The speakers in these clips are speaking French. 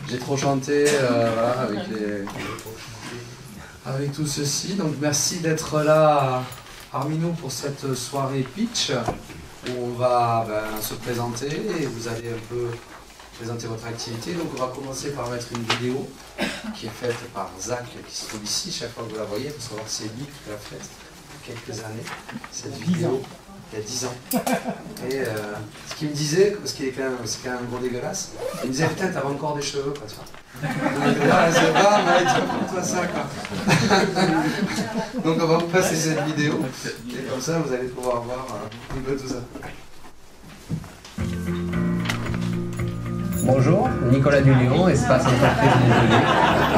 J'ai trop chanté voilà, avec tout ceci. Donc merci d'être là parmi nous pour cette soirée pitch où on va se présenter et vous allez un peu présenter votre activité. Donc on va commencer par mettre une vidéo qui est faite par Zach qui se trouve ici. Chaque fois que vous la voyez, il faut savoir que c'est lui qui l'a faite il y a quelques années. Cette vidéo. Il y a 10 ans. Et ce qu'il me disait, parce qu'il est quand même un gros dégueulasse, il me disait putain t'avais encore des cheveux quoi tu vois. Donc là c'est pas, mais tu vas pour toi ça quoi. Donc on va vous passer cette vidéo et comme ça vous allez pouvoir voir un peu tout ça. Bonjour, Nicolas Dulion, Espace Entreprise Montpellier.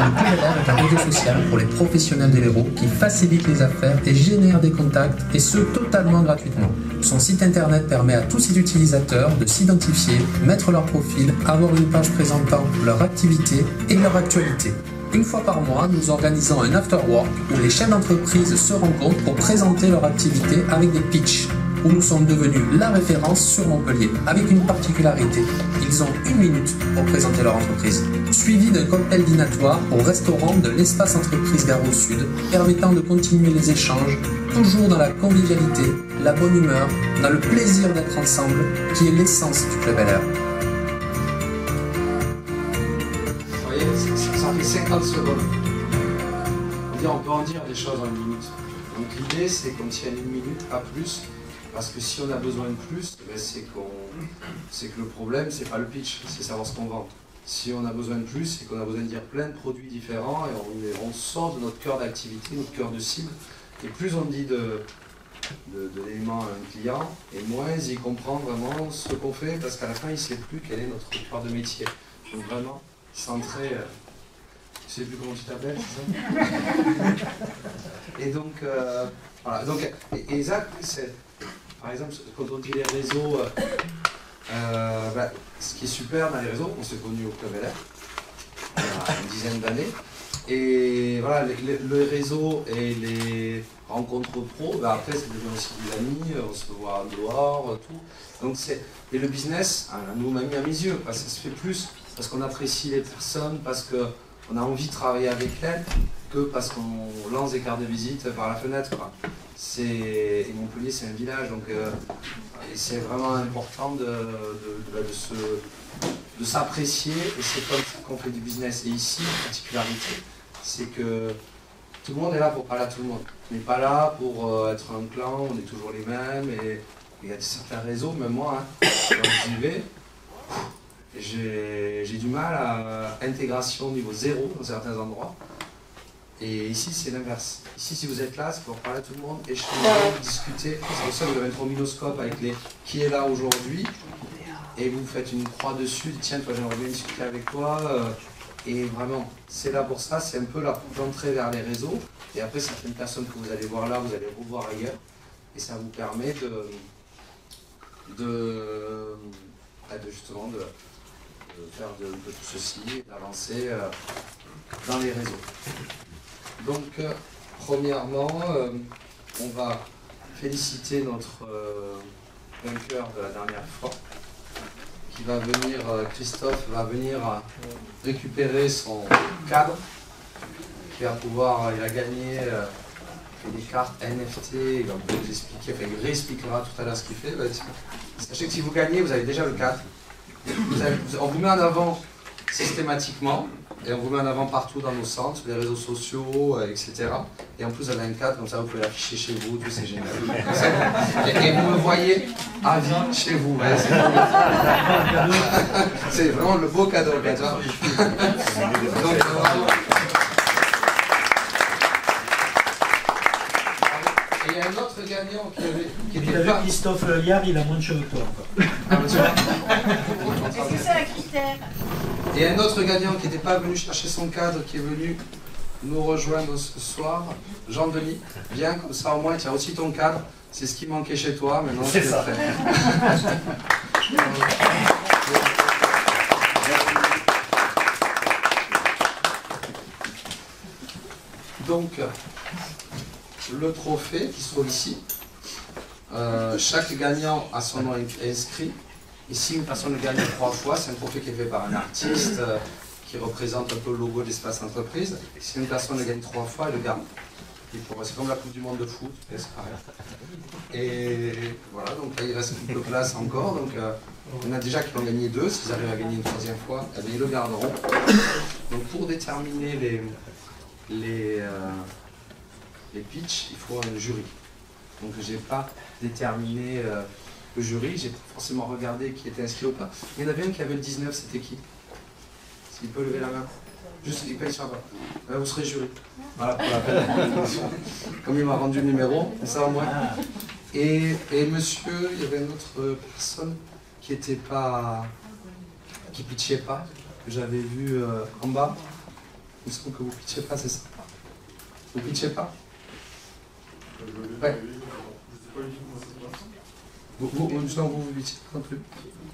Le PLR est un réseau social pour les professionnels de l'héros qui facilite les affaires et génère des contacts, et ce totalement gratuitement. Son site internet permet à tous ses utilisateurs de s'identifier, mettre leur profil, avoir une page présentant leur activité et leur actualité. Une fois par mois, nous organisons un afterwork où les chefs d'entreprise se rencontrent pour présenter leur activité avec des pitchs, où nous sommes devenus la référence sur Montpellier, avec une particularité. Ils ont 1 minute pour présenter leur entreprise, suivi d'un cocktail dînatoire au restaurant de l'Espace Entreprise Gare au Sud, permettant de continuer les échanges, toujours dans la convivialité, la bonne humeur, dans le plaisir d'être ensemble, qui est l'essence du Club LR. Vous voyez, ça fait 50 secondes. On peut en dire des choses en 1 minute. Donc l'idée c'est qu'on tienne 1 minute, pas plus. Parce que si on a besoin de plus, c'est que le problème, c'est pas le pitch, c'est savoir ce qu'on vend. Si on a besoin de plus, c'est qu'on a besoin de dire plein de produits différents et on sort de notre cœur d'activité, notre cœur de cible. Et plus on dit d'éléments à un client, et moins il comprend vraiment ce qu'on fait, parce qu'à la fin, il ne sait plus quel est notre cœur de métier. Donc vraiment, centré. Je ne sais plus comment tu t'appelles, c'est ça? Et donc, voilà. Donc, et Zach, c'est... Par exemple, quand on dit les réseaux, ce qui est super dans les réseaux, on s'est connus au Club LR, il y a une dizaine d'années, et voilà, le réseau et les rencontres pro, après c'est devenu aussi des amis, on se voit en dehors, tout. Donc et le business, nous m'a mis à mes yeux, parce que ça se fait plus, parce qu'on apprécie les personnes, parce qu'on a envie de travailler avec elles, que parce qu'on lance des cartes de visite par la fenêtre, quoi. Et Montpellier c'est un village, donc c'est vraiment important de s'apprécier, et c'est comme ça qu'on fait du business. Et ici, la particularité, c'est que tout le monde est là pour parler à tout le monde. On n'est pas là pour être un clan, on est toujours les mêmes, et il y a certains réseaux, même moi, quand j'y vais, j'ai du mal à intégration niveau 0 dans certains endroits. Et ici, c'est l'inverse. Ici, si vous êtes là, c'est pour parler à tout le monde, échanger, discuter. C'est pour ça que vous avez un trombinoscope avec les qui est là aujourd'hui. Et vous faites une croix dessus. Tiens, toi, j'aimerais bien discuter avec toi. Et vraiment, c'est là pour ça. C'est un peu la porte d'entrée vers les réseaux. Et après, certaines personnes que vous allez voir là, vous allez revoir ailleurs. Et ça vous permet justement de faire de tout ceci, d'avancer dans les réseaux. Donc, premièrement, on va féliciter notre vainqueur de la dernière fois, qui va venir, Christophe va venir récupérer son cadre, qui va pouvoir, il a gagné des cartes NFT, il va vous expliquer, enfin il réexpliquera tout à l'heure ce qu'il fait. Sachez que si vous gagnez, vous avez déjà le cadre. On vous met en avant systématiquement, et on vous met en avant partout dans nos centres, sur les réseaux sociaux, etc. Et en plus, vous avez un cadre, comme ça vous pouvez l'afficher chez vous, tout c'est génial. Et vous me voyez à vie chez vous. Ouais, c'est vraiment le beau cadeau. Donc, et il y a un autre gagnant qui était pas... Christophe Liard, il a moins de cheveux que toi encore. Est-ce que c'est un critère? Et un autre gagnant qui n'était pas venu chercher son cadre, qui est venu nous rejoindre ce soir, Jean-Denis. Viens, comme ça au moins tu as aussi ton cadre. C'est ce qui manquait chez toi, maintenant c'est ça. Donc, le trophée qui se trouve ici, chaque gagnant a son nom inscrit. Ici, une personne le gagne 3 fois, c'est un trophée qui est fait par un artiste qui représente un peu le logo d'Espace Entreprise. Si une personne le gagne 3 fois, elle le garde. C'est comme la Coupe du Monde de foot, c'est pareil. Et voilà, donc là il reste quelques places encore. Donc il y en a déjà qui ont gagné 2, s'ils arrivent à gagner une 3e fois, eh bien, ils le garderont. Donc pour déterminer les pitchs, il faut un jury. Donc je n'ai pas déterminé le jury, j'ai pas forcément regardé qui était inscrit ou pas. Il y en avait un qui avait le 19, c'était qui? S'il peut lever la main. Juste, il paye sur la main. Vous serez jury. Voilà, pour la peine. Comme il m'a rendu le numéro, ça au moins. Et monsieur, il y avait une autre personne qui était pas, qui pitchait pas, que j'avais vu en bas. Il me semble que vous pitchez pas, c'est ça? Vous pitchez pas? Ouais. Vous pitchez pas non plus.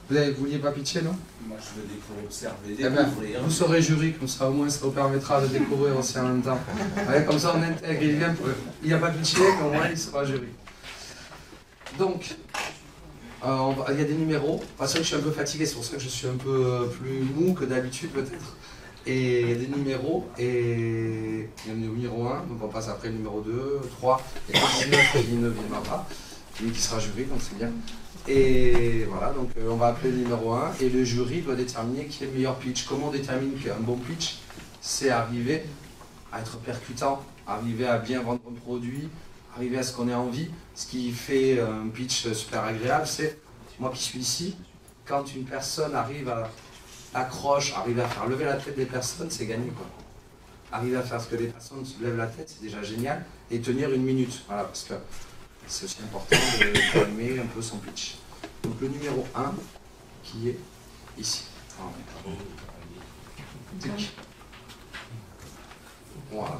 Vous vouliez pas pitcher, non? Moi, je veux observer, découvrir. Vous serez jury, comme ça, au moins, ça vous permettra de découvrir aussi en même temps. Ouais, comme ça, on intègre. Il n'y a pas pitché, mais au moins, il sera jury. Donc, il y a des numéros. C'est vrai que je suis un peu fatigué, c'est pour ça que je suis un peu plus mou que d'habitude, peut-être. Et il y a des numéros, et il y a le numéro 1, donc on passe après le numéro 2, 3, et le 19, il ne viendra pas. Lui qui sera jury, donc c'est bien. Et voilà, donc on va appeler le numéro 1 et le jury doit déterminer qui est le meilleur pitch. Comment on détermine qu'un bon pitch? C'est arriver à être percutant, arriver à bien vendre un produit, arriver à ce qu'on ait envie. Ce qui fait un pitch super agréable, c'est, moi qui suis ici, quand une personne arrive à accroche, arriver à faire lever la tête des personnes, c'est gagné, quoi. Arriver à faire ce que les personnes se lèvent la tête, c'est déjà génial. Et tenir 1 minute, voilà, parce que c'est aussi important de calmer un peu son pitch. Donc le numéro 1 qui est ici. Voilà.